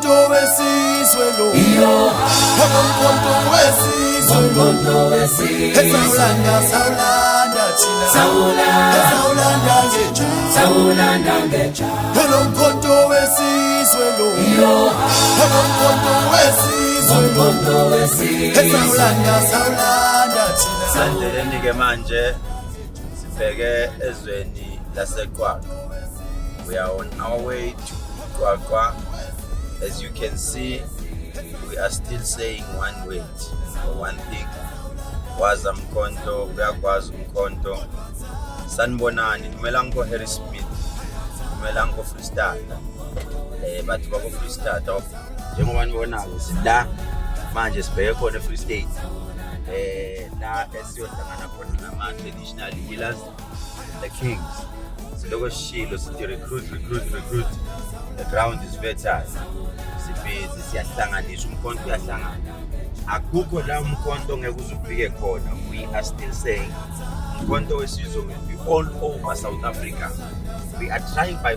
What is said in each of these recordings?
Umkhonto wesizwe lo Umkhonto wesizwe lo Sawulanda thina Sawulanda ngeja Umkhonto wesizwe lo Umkhonto wesizwe lo Sawulanda thina Sandeleni ke manje sibheke ezweni laseQwaqwa. We are on our way to Qwaqwa. As you can see, we are still saying one word or one thing. Waza Mkhonto, uyakwazi Mkhonto. Sanibonani, nimelango Harry Smith, nimelango Freestyle. Bathu bako Freestyle njengoba nibonako sila manje sibheke khona eFree State. La esiyohlangana khona nama-traditional healers, the kings. Siloko shilo sithi recruit. The ground is fertile. Sibhizi siyahlanganiswa, umkhonto uyahlangana. Akukho la umkhonto ngeke uzufike khona. We are still saying umkhonto wesizwe will be all over South Africa. We are trying by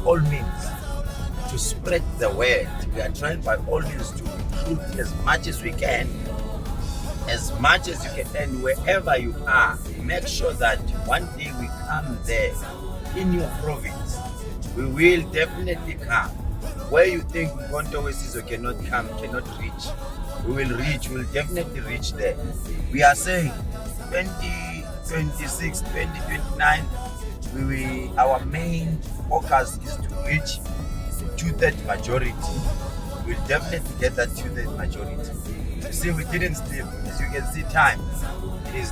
all means to spread the word. We are trying by all means to recruit as much as we can. As much as you can, and wherever you are, make sure that one day we come there in your province. We will definitely come. Where you think Mkhonto wesizwe cannot reach, we will reach. We will definitely reach there. We are saying 2026, 2029. Our main focus is to reach the 2/3 majority. We will definitely get that 2/3 majority. You see, we didn't sleep. As you can see, time. It is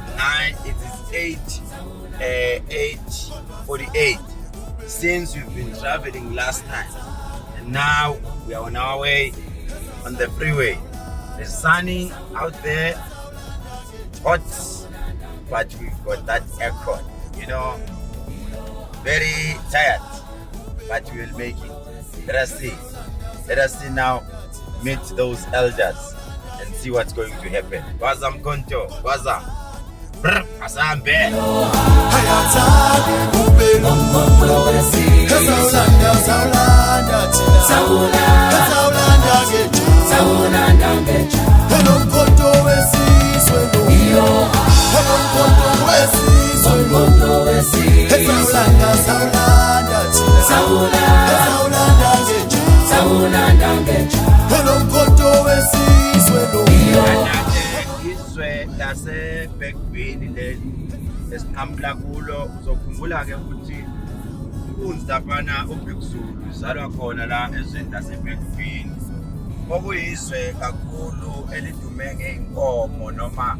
8:48 since we've been traveling last time, and now we are on our way on the freeway. It's sunny out there, hot, but we've got that aircon. You know, very tired, but we will make it. Let us see now. Meet those elders and see what's going to happen. Waza Mkhonto, waza. Asambe. Hayathanda kuphela Umkhonto wesizwe Sawulanda thina Sawulanda ngeja Umkhonto wesizwe lo Umkhonto wesizwe lo Sawulanda thina Sawulanda ngeja Umkhonto wesizwe lo Izwe laseBhekweni leli esiqhamuka kulo. Uzokhumbula ke ukuthi inkunzi laphana uBig Zulu izalwa khona la ezweni laseBhekweni, okuyizwe kakhulu elidume ngeinkomo noma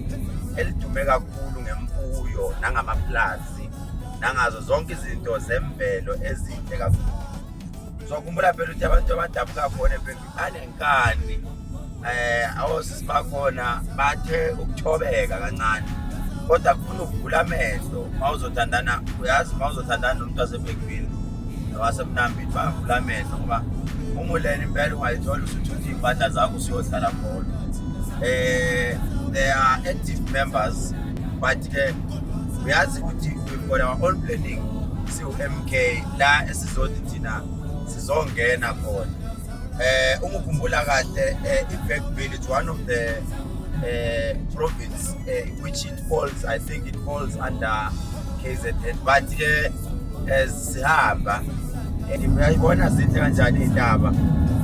elidume kakhulu ngemfuyo nangamaplazi nangazo zonke izinto zemvelo ezinhle kakhulu. Uzokhumbula phela ukuthi abantu abadabuka khona eBhekweni banenkani. Awosisi bakhona bathe ukuthobeka kancane, kodwa kufuna ukuvula amehlo. Mawuzothandana, uyazi mawuzothandana nomuntu waseBhekweni wasemnambini bavula amehlo ngoba umuleni impela ungayithola usuthuthi impahla zakho usiyohlala khona. They are active members, but uyazi ukuthi we've got our own planning. MK la esizothi thina sizongena khona. Ukukhumbula kahle iBhekweni is one of the province which it falls, I think it falls under KZN, but sihamba uyayibona zinhle kanjani indaba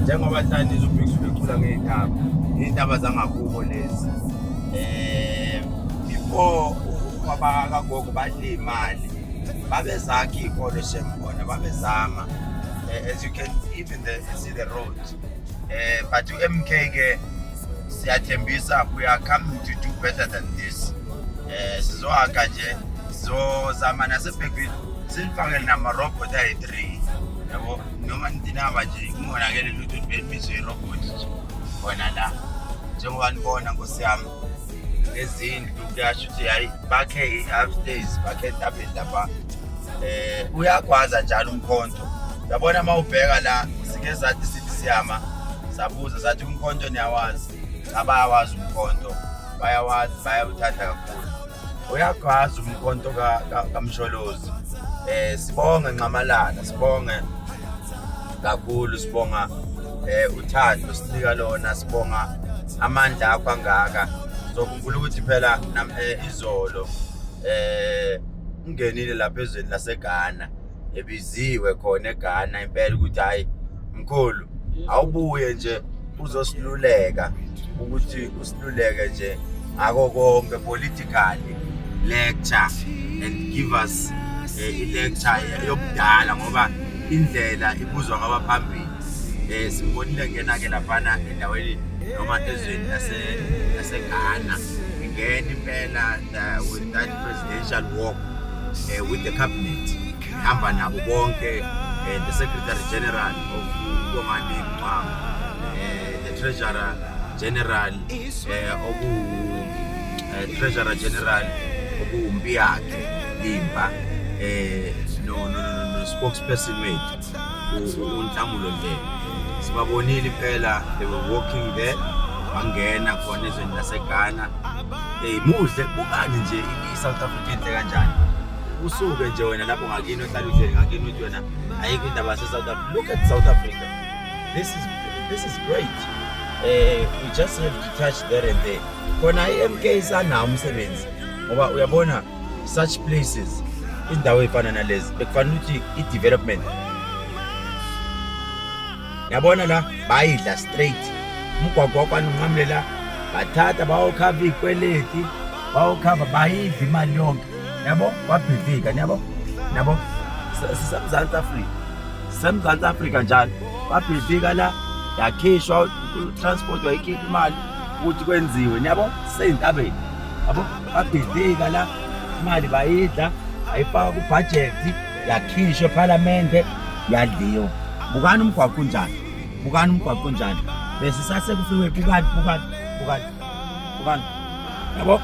njengoba hlanje uBhekweni ecula ngeindaba zangakubo lezi. Before abakagogo badla imali babezakha ikolo shembona babezama. As you can even see the road, but to MK ke siyathembisa we are coming to do better than this. Sizohaka nje sizozama naseBhekweni silifakele nama-robot ayi-3 yabo, noma nidinaba nje kungonakele lutho ukuthi belimizwe i-robot nje khona la njengoba nibona Nkosi yami nezindlu kuyasho ukuthi hayi bakhe i-upstairs bakhe entabeni lapha. Uyakwaza njalo Umkhonto. Yabona mawubheka la sike zathi sithi siyama sabuza sathi Umkhonto niyawazi, abayawazi Umkhonto, bayawazi bayawuthanda kakhulu. Uyakwazi Umkhonto kaMsholozi. Sibonge Nxamalala, sibonge kakhulu, sibonga uthando sinika lona, sibonga amandla akho angaka. So kukhumbula ukuthi phela izolo ungenile lapha ezweni laseGhana, ebiziwe khona eGhana impela ukuthi hayi mkhulu awubuye nje uzosiluleka ukuthi usiluleke nje ngako konke politically lecture and give us a lecture yobudala ngoba indlela ibuzwa ngabaphambili. Simbonile ngena ke laphana endaweni noma ezweni laseGhana ngene impela with that presidential walk with the cabinet hamba nabo bonke, the secretary general of Komani Mqama, the treasurer general treasurer general Mbiyakhe Limba, no spokesperson wethu uNhlamulo Ndlela. Sibabonile impela, they were walking there, bangena khona ezweni laseGhana. Muhle bukani nje i-South Africa inhle kanjani. Usuke nje wena lapho ngakini ohlala uhleli ngakini uthi wena ayikho indaba yase-South Africa. Look at South Africa. This is great. We just have to touch there and there. Khona i-MK isanawo umsebenzi ngoba uyabona such places, indawo efana nalezi bekufanele ukuthi i-development. Yabona la bayidla straight umgwaqo wakwana unqamulela bathatha bayokhava ikweleti, bayokhava bayidla imali yonke, yabo babhidika, yabo sisemzansi Afrika njalo babhidika la, yakhishwa transport wayikhipha imali ukuthi kwenziwe, yabo seyintabeni, yabo babhidika la, imali bayidla ayifaka ku budget, yakhishwa eParliament, yadliwa. Bukani umgwaqo njani, bese sase kufike bukani, yabo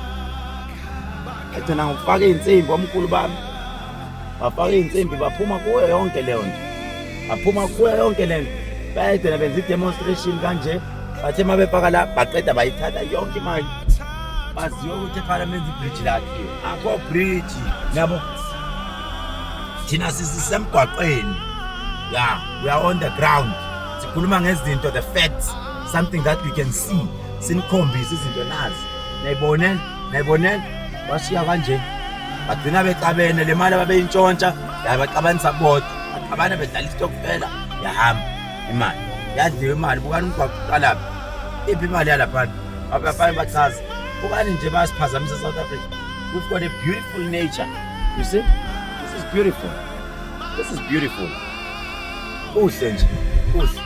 ethi na ngifaka insimbi omkhulu bami, bafaka insimbi baphuma kuyo yonke leyo nto, bayagcina benza i-demonstration kanje, bathe mabefaka la baqeda bayithatha yonke imali, baziwe ukuthi eParliament ibridge lakhiwe, akho bridge, yabo thina sisemgwaqweni. Yeah, we are on the ground. Sikhuluma ngezinto, the facts, something that we can see. Sinikhombisa izinto nazi. Nayibonela bashiya kanje. Bagcina becabene le mali ababeyintshontsha, yabacabanisa bodwa. Abana bedlala istock kuphela, yahamba imali. Yadliwa imali, bukani umgwaqo uqalapha. Iphi imali yalapha? Abafana bachaza. Bukani nje basiphazamisa South Africa. We've got a beautiful nature. You see? This is beautiful. Kuhle nje, kuhle.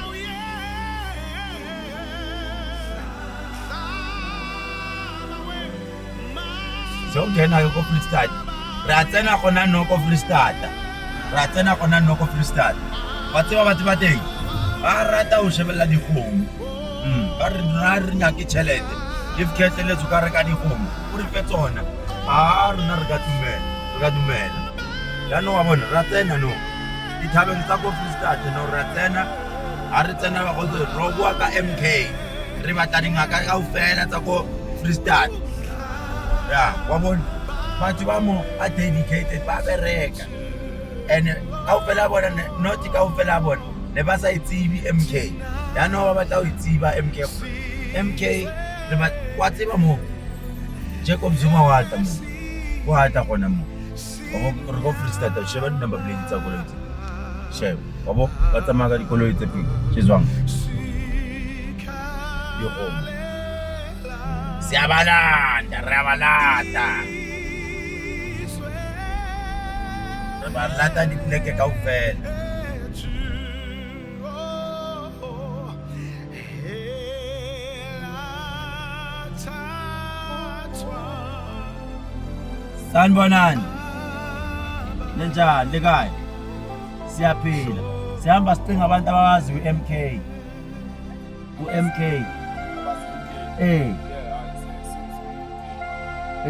Siyongena ke ko Freestad. Ratsena khona no ko Freestad. Batse ba batho ba teng. Ba rata o shebella dikgomo. Ba re nyake tšhelete. If ketele tso ka reka dikgomo, o re fe tsona. Rona re ka dumela. Ya no wa bona ratsena no. Dithabeng tsa ko Freestad no ratsena, a re tsena ba go robwa ka MK. Re batla dingaka kaofela tsa ko Freestad. Yeah, wa bona batho ba mo a dedicated ba bereka, and kaofela bona not kaofela bona ne ba sa itsebi MK. Ya no ba batla o itsiba MK re ba wa tseba mo Jacob Zuma wa ta gona mo re go Freestad o sheba number plate tsa koloi sheba wabo ba tsamaya ka dikoloi tse pedi tshwang yo go siyabalanda rebalata di pleke kaofela. Sanibonani. Nenjani lekhaya? Siyaphila. Sihamba sicinga abantu abawazi uMK.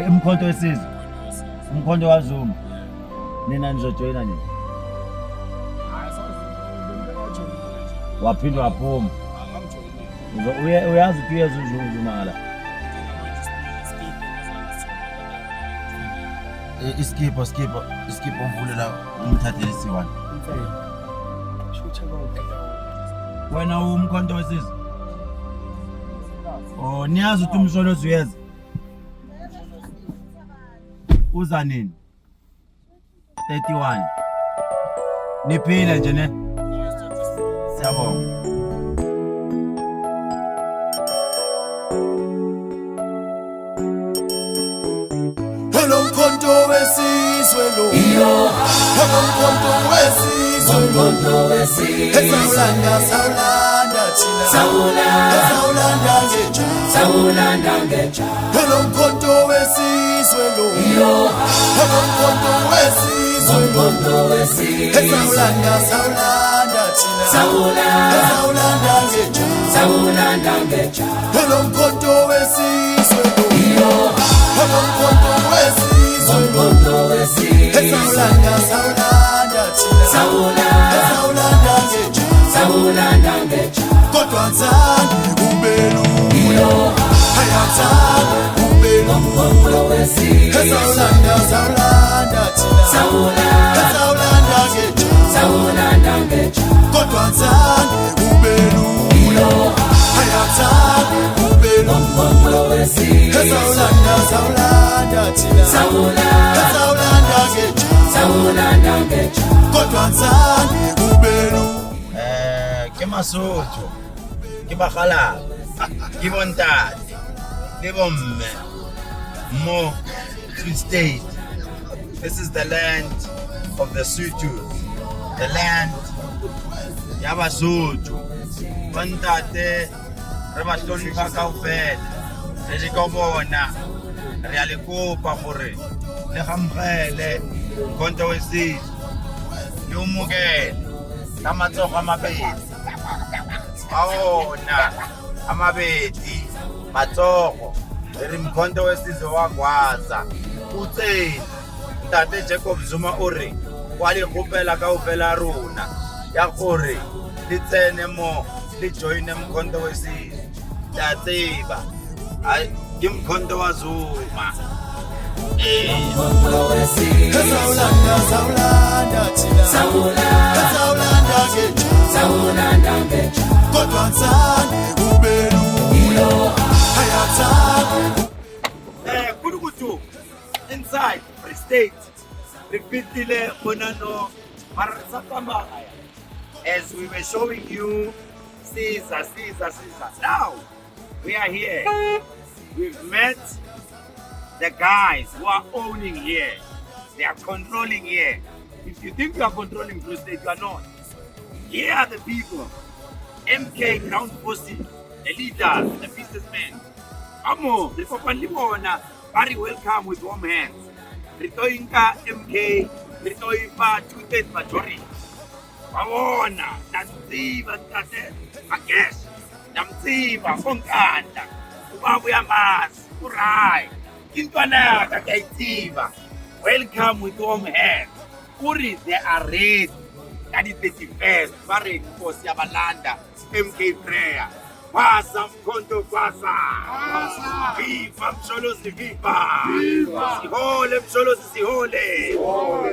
Umkhonto wesizwe. Umkhonto kaZuma. Nina nizojoyina nini? Waphindwa waphuma. Uyazi ukuthi uyezuzuma la. Iskipho umvulela umthathele isiwana. Wena umkhonto wesizwe. Oh, niyazi ukuthi umsholozi uyeza. Uza nini? 31. Niphile nje ne? Siyabonga. Hello mkhonto wesizwe lo. Hello mkhonto wesizwe lo. Sawulanda thina. Sawulanda ngeja. Hello mkhonto wesizwe lo. Hello mkhonto wesizwe lo. Sawulanda thina. Sawulanda ngeja. Hello mkhonto wesizwe lo. Hello mkhonto wesizwe lo. Sawulanda ngeja. Kodwa nzange kubelu. Hayathanda kubelu. Sawulanda thina. Sawulanda ngeja. Kodwa nzange kubelu. Hayathanda kubelu. Sawulanda thina. Sawulanda ngeja. Kodwa nzange kubelu. Ke Masotho, ke Bagala, ke Bontate, le Bomme, Mo Free State. This is the land of the Sothos, the land ya Basotho. Bontate re ba hlonipha kaofela, re di ka bona, re a le kopa gore le gamogele mkhonto wesizwe, le umukele ka matsogo a mabedi. Awona amabedi matsogo re mkhonto wesizwe wa Gwaza utseni. Ntate Jacob Zuma o re wa le gopela kaofela rona ya gore le tsene mo le joine mkhonto wesizwe. Ya tseba ke mkhonto wa Zuma. Sawulanda thina. Sawulanda ngeja. Kodwa nzange kubelu. Hayathanda. Kudukutu inside Free State. Repeatile bonano marasakamba. As we were showing you, Caesar. Now we are here. We've met the guys who are owning here. They are controlling here. If you think you are controlling Free State, you are not. Here are the people. MK Ground Posse, the leaders, the businessmen. Amo, very welcome with warm hands. Ritoinka MK, Ritoipa 2/3 majority. Wawona, Namziva Tate, Akesh, Namziva, Fonkanda, Ubabu Yamas, Urai, Kintwana, Kakaitiva. Welcome with warm hands. Uri, they are ready. That is the 31st, very for Siabalanda, MK prayer. Pasa mkhonto pasa. Viva msholozi viva. Sihole msholozi sihole.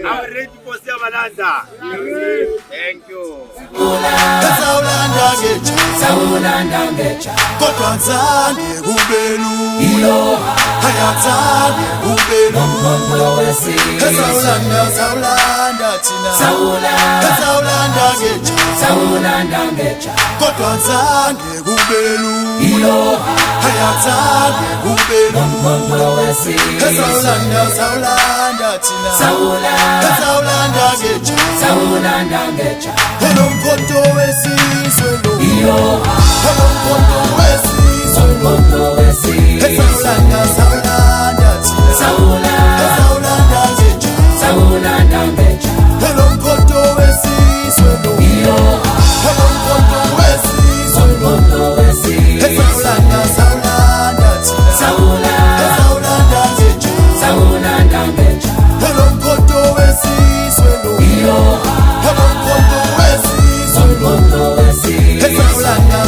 I'm ready for Siabalanda. Thank you. Sawulanda ngeja. Kodwa nzange kubelu. Hayathanda kubelu. Sawulanda thina. Sawulanda ngeja. Kodwa nzange kubelu. Hayathanda kubelu. Sawulanda thina. Sawulanda ngeja. Hello mkhonto wesizwe lo. Hello mkhonto wesizwe lo. Sawulanda thina. Sawulanda ngeja. Hello mkhonto wesizwe lo. Hello mkhonto wesizwe lo. Sawulanda thina. Sawulanda ngeja. Hello mkhonto wesizwe lo. Hello mkhonto wesizwe lo.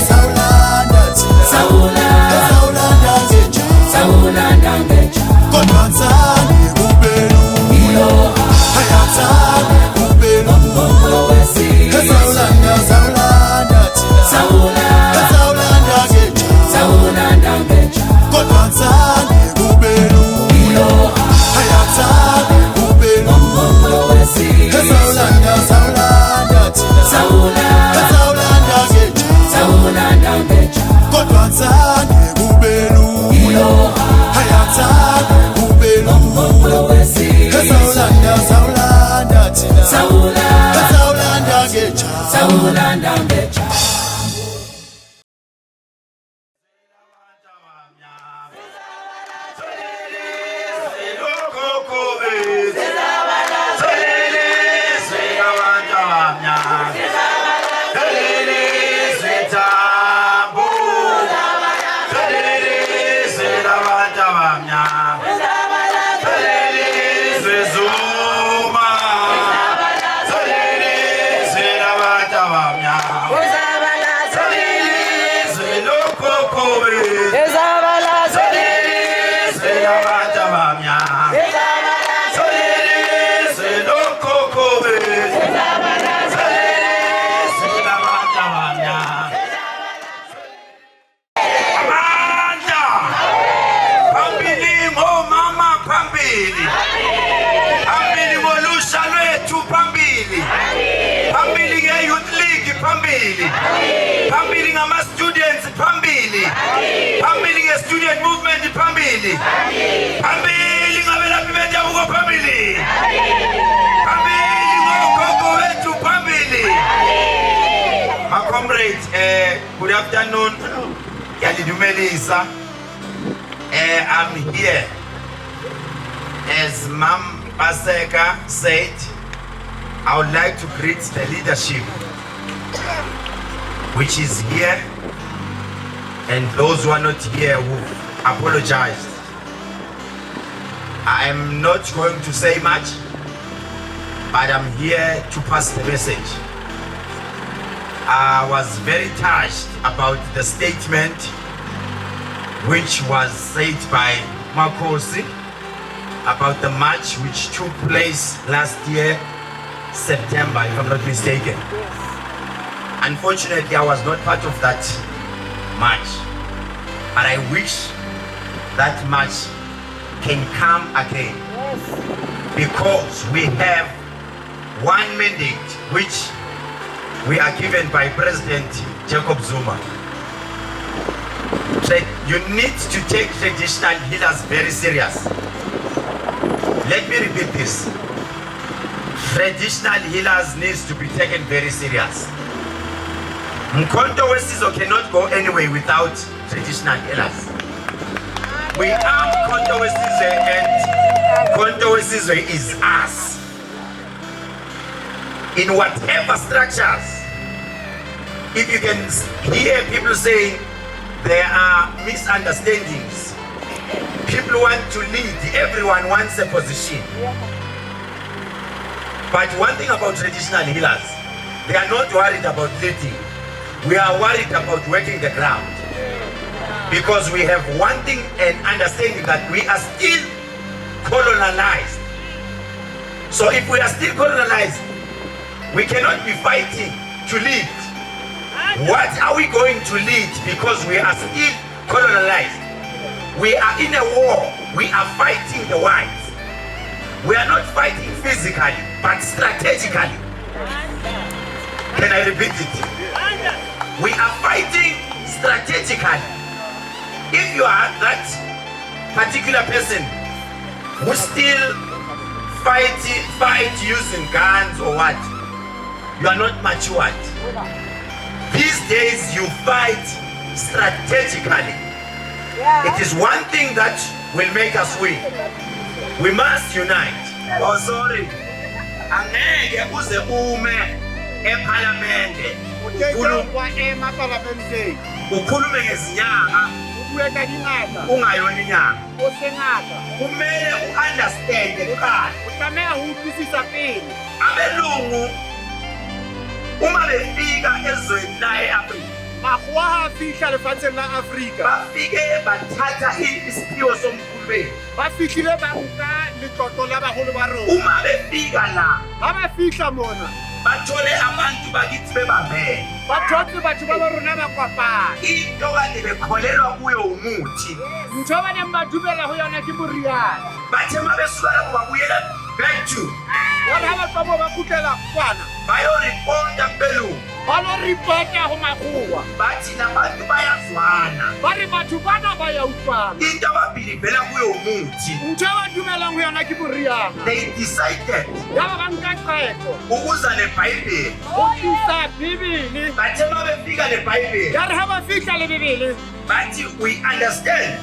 Sawulanda thina. thina sawulanda ngejabu phambili ngama students phambili student movement phambili ngabelaphi bendabuko phambili ngogogo wethu phambili. My comrades, good afternoon. Yalidumelisa. I'm here as Mam Paseka said. I would like to greet the leadership which is here and those who are not here who apologized. I am not going to say much, but I'm here to pass the message. I was very touched about the statement which was said by Makosi about the march which took place last year, September, if I'm not mistaken. Unfortunately, I was not part of that march, but I wish that march can come again, because we have one mandate which we are given by President Jacob Zuma. You need to take traditional healers very serious. Let me repeat this. Traditional healers needs to be taken very serious. Mkhonto Wesizwe cannot go anywhere without traditional healers. We are Mkhonto Wesizwe, and Mkhonto Wesizwe is us. In whatever structures, if you can hear people saying there are misunderstandings, people want to lead, everyone wants a position. But one thing about traditional healers, they are not worried about leading. We are worried about working the ground. Because we have one thing and understanding that we are still colonized. So if we are still colonized, we cannot be fighting to lead. What are we going to lead because we are still colonized? We are in a war. We are fighting the whites. We are not fighting physically, but strategically. Can I repeat it? We are fighting strategically. If you are that particular person who still fight using guns or what, you are not matured. These days you fight strategically. It is one thing that will make us win. We must unite. Oh, sorry. Angeke uze ume eParliament. Ukhulume ngezinyanga. Ungayona inyanga. Kumele u-understand kuqala. Abelungu uma befika ezweni la eAfrika, bafike bathatha isiphiwo somkhulu bethu. Uma befika la, bathole abantu bakithi bebambene. Into kade bekholelwa kuyo umuthi. Bathe uma besuka lapho babuyela back to Yare ha ba tlomo ba kgutlela kwana. bayoripota kubelungu Ba lo report-a ho makgowa. bathi nabantu bayazwana Ba re batho bana ba ya utlwana. into ababilivela kuyo umuthi. Ntho e ba dumelang ho yona ke moriana. They decided Yaba ba nka qeto. ukuza nebhayibheli Ho tlisa Bibele. bathe uma befika nebhayibheli Yare ha ba fihla le Bibele. bathi we understand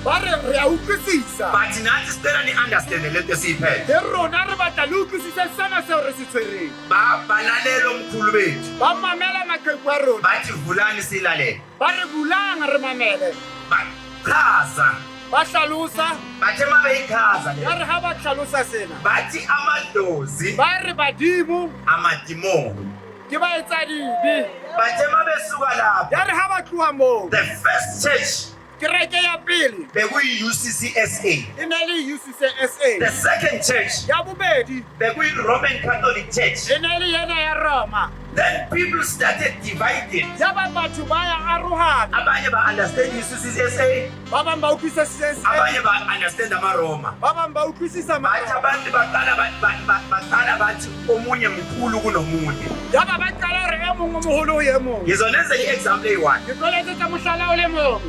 Ba re re a utlwisisa. bathi nathi sicela ni-understande lento esiyiphethe. Le rona re batla le utlwisise sena seo re se tshwereng. Balalela omkhulu bethu Ba mamela maqheku a rona. bathi vulani silalele Ba re bulang re mamele. bachaza Ba hlalosa. bathe uma beyichaza le Yare ha ba hlalosa sena. bathi amadlozi Ba re badimo amadimoni ke ba etsa dibe. bathe uma besuka lapho Yare ha ba tloha moo. the first church Kereke ya pele bekuyi-UCCSA, e ne le UCCSA. the second church Ya bobedi bekuyi-Roman Catholic Church. e ne le yena ya Roma. Then people started dividing. Ya ba batho ba ya arohana. Abanye ba-understand UCCSA, Ba bang ba utlwisisa abanye ba-understand amaroma. ba bang ba utlwisisa Bathi ma. abantu baqala bathi omunye mkhulu kunomunye. Ya ba ba qala re e mong o moholo ho ye mong. Ngizonenza i-example eyi-one. Ke tlo letsetsa mohlala o le mong.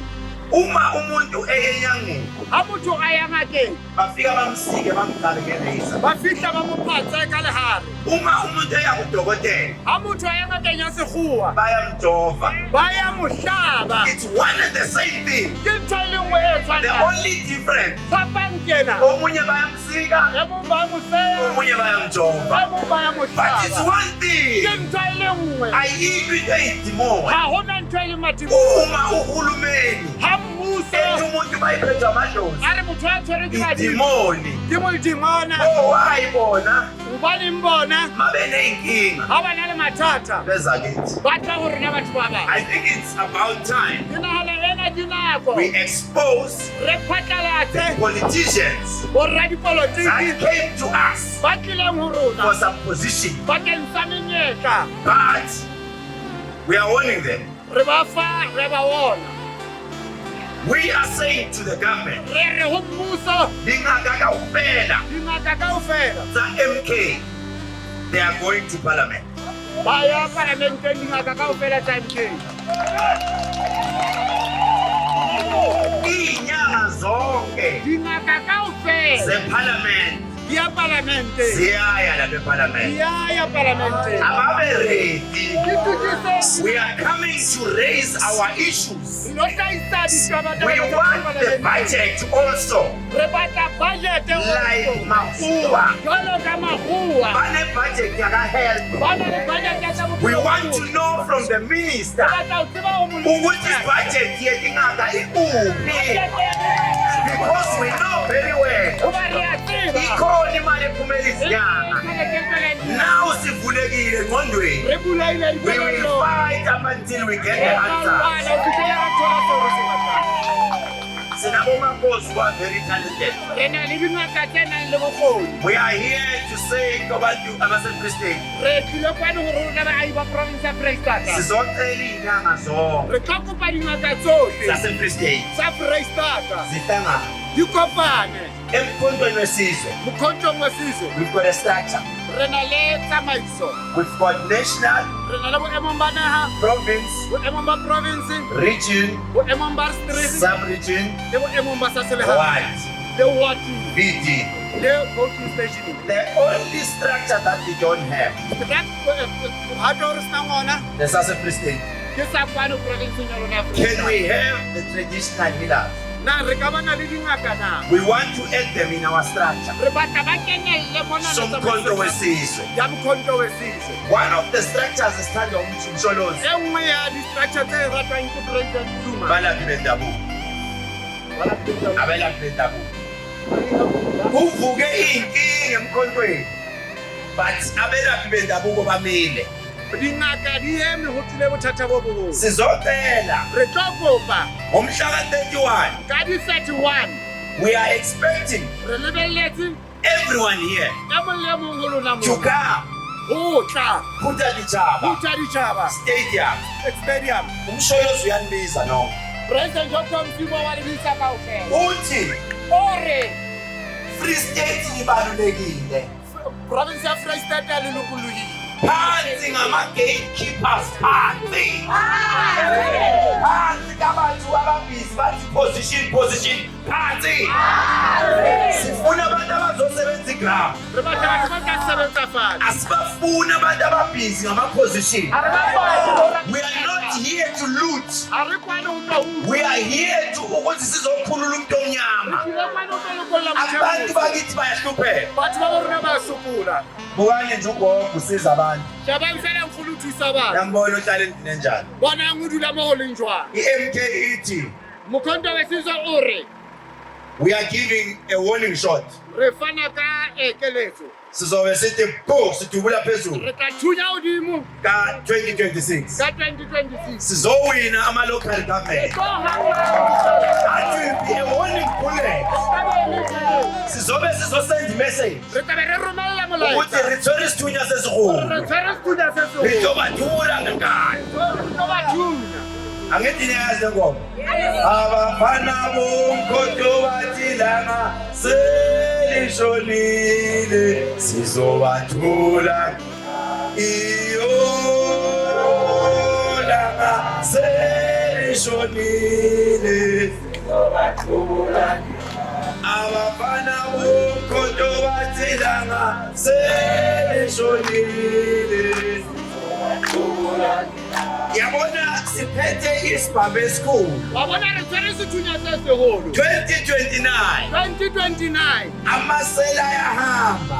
Uma umuntu eyenyangeni Ha motho a ya ngakeng bafika bamsike bamqale nge-razor. ba fihla ba mo phatse ka lehare. Uma umuntu eya kudokotela Ha motho a ya ngakeng ya sekgowa bayamjova. ba ya mo hlaba. It's one and the same thing. Ke ntho e le nngwe e The tshwanang. only difference, Phapang kena. omunye bayamsika, E mong ba mo seya. omunye bayamjova. E mong ba ya mo But it's hlaba. one Ke thing. ntho e le nngwe. Ayikho into eyidimoni. Ha hona ntho e le matimong. Uma uhulumeni Ha mmuso ethi umuntu bayiphethwe amadlozi, a re motho a tshwere ke badimo idimoni. ke modimona. Owayibona Hobaneng bona ma beneyinkinga ha ba na le mathata beza kithi. ba tla ho rena batho ba bang. I think it's about time Ke nahana ena ke nako we expose re the phatlalatse politicians borra that dipolotiki came to us ba tlileng ho for rona some position. bakeng sa menyetla. But we are warning them. Re ba fa re ba ona. We are saying to the government, Re re ho mmuso dingaka kaofela dingaka kaofela tsa MK, they are going to parliament. ba ya parlamenteng dingaka kaofela tsa MK. Inyanga zonke Dingaka kaofela zeparliament di ya parlamente. ziyaya lapha Di eparliament. ya parlamente. Ababe ready. Di tukise We are coming to raise our issues. lo hlahisa ditaba tsa We batho ba want the parlamente. budget also, Re batla budget like Mafua. jwalo ka makgowa. Bane budget ya ka health. Ba na le budget ya tsa bophelo We bo want to botle. know from the minister Re batla ho tseba ho ukuthi molemi. budget yedingaka ikuphi, because we know very well Hoba re a tseba. ikhona imali ephumela izinyanga. Now sivulekile engqondweni. Re bulaile We will dikelello. fight up until we get the Re answer. qalwana ho fihlela re thola seo re se batlang. Sinabomakhosi who are very talented. Re na le dingaka tse nang le bokgoni. We are here to say kubantu abasePristine, Re tlile kwano ho rona baahi ba province ya Freistata. sizocela iy'nyanga zonke Re tlo kopa dingaka tsohle zasePristine tsa Freistata zihlangane di kopane emkhondweni wesizwe. mokhontong wa sizwe. We've got a structure. Re na le tsamaiso. We've got national, Re na le boemong ba naha, province, boemong ba province, region, boemong ba district sub-region, le boemong ba sa selehae. ward, Le ward VD. le voting station. The only structure that we don't have Mohato re sena ngona is sasePristine. ke sa kwano province ya rona ya Can Freistata. we have the traditional healers? Na re ka bana le dingaka na. We want to add them in our structure. Re batla ba kenelle mona na Somkhonto wesizwe. ya mkhonto wesizwe. One of the structures esithandwa umsholozi. E nngwe ya di-structure tse ratwang ke President Zuma. Abalaphi bendabuko. Abelaphi bendabuko. Kuvuke iy'nkinga emkhontweni, but abelaphi bendabuko bamile. Dingaka di eme ho tlile bothata bo boholo. Sizocela Re tlo kopa ngomhla ka-31, ka di-31 we are expecting re lebelletse everyone here e mong le mong ho lona to moo come. ho tla Phuta Ditjhaba Phuta Ditjhaba Stadium. Stadium. Umsholozi uyanibiza no. President Jacob Zuma wa lebitsa kaofela Uthi o re Free State ibalulekile. Province ya Free State alilukuluhile. Phansi ngama-gatekeepers phansi. Phansi kabantu ababhizi bathi position phansi. Sifuna abantu abazosebenza iground. Asibafuni abantu ababhizi ngama-position. We are not here to loot. We are here to ukuthi sizokhulula umuntu omnyama. Abantu bakithi bayahlupheka. Bukane nje ugogo usiza abantu. Yambona uhlala endini enjani. I-MK ithi we are giving a warning shot. Sizobe sithi bo sidubula phezulu ka 2026 sizowina ama-local government. Athi a warning bullet. Sizobe sizosenda imessage ukuthi rithole isithunya sesikhulu ritobathula ngekani. Angithi niyazi ngoma abafana bomkhonto bathi langa selishonile sizobathula iyo langa selishonile sizobathula abafana bomkhonto bathi langa selishonile sizobathula. Yabona siphethe isibhabe esikhulu 2029 amasela ayahamba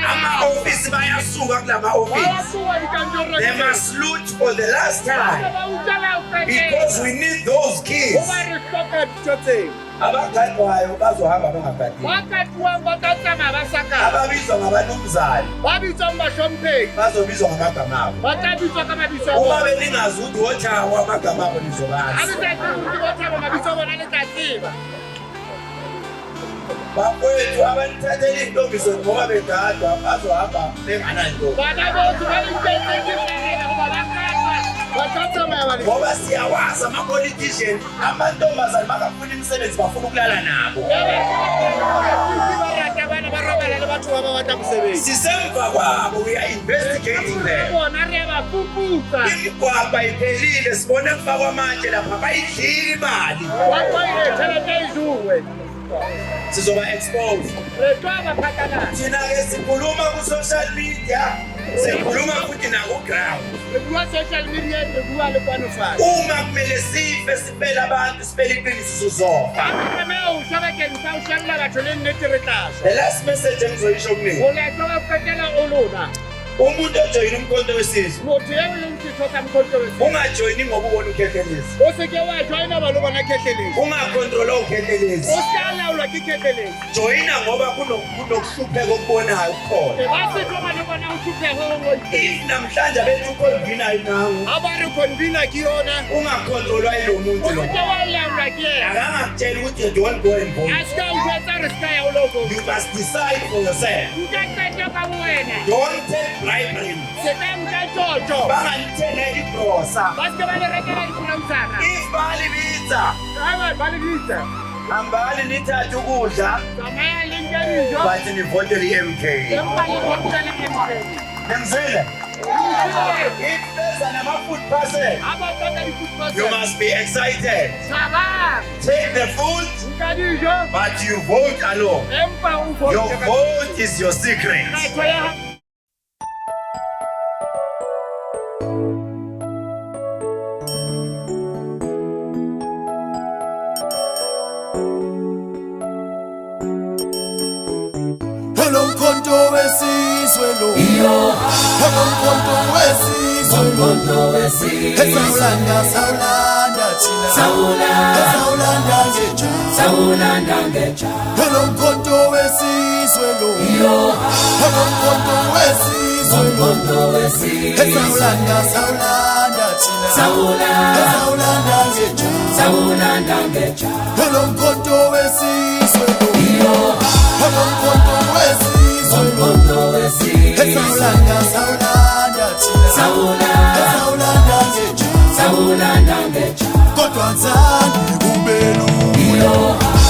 ama-ofisi bayasuka kulama-ofisi. They must loot for the last time because we need those kids. Abagadwayo bazohamba bengagadiwe. Ababizwa ngabanumzane bazobizwa ngamagama abo. Uma beningazi ukuthi wothawo amagama abo nizobazi. Bafowethu abanithathela intombiso ngoba begadwa bazohamba bengananto. Ngoba siyawazi ama-politician amantombazane bakafuna imisebenzi bafuna ukulala nabo. Sisemva kwabo, we are investigating them. Imigwaqo iphelile sibone kufakwa manje lapha bayidlile imali. Sizoba exposed. Thina-ke sikhuluma ku-social media, sikhuluma futhi naku-ground. Uma kumele sife sipele abantu sipele iqiniso sizofa. The last message engizoyisho kunini umuntu ojoyina umkhonto wesizwe ungajoyini ngoba ubona ukhethelezi. Ungakontrola ukhethelezi. Joyina ngoba kunokuhlupheka okubonayo kukhona. If namhlanje bethu ukonvinayo nawo ungakontrolwa yilo muntu lo akangakutshela ukuthi don't go and vote. You must decide for yourself. Don't take bribery. Banganithele igrosa. If balibitsa hambani nithathe ukudla bathi nivotele i-MK. Nenzile if there's an food parcel you must be excited. Take the food but you vote alone. Your vote is your secret. Hello mkhonto wesizwe lo. Hello mkhonto wesizwe lo. Sawulanda thina. Sawulanda ngeja. Hello mkhonto wesizwe lo. Hello mkhonto wesizwe lo. Sawulanda thina. Sawulanda ngeja. Hello mkhonto wesizwe lo. Hello mkhonto wesizwe lo. Sawulanda ngeja. Kodwa nzani kubelula.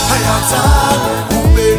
Hayathanda kubelula.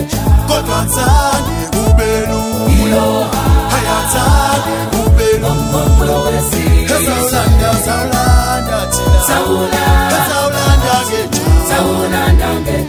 kodwa nzange kube lula ayathande kube lula Sawulanda thina Sawulanda ngejazi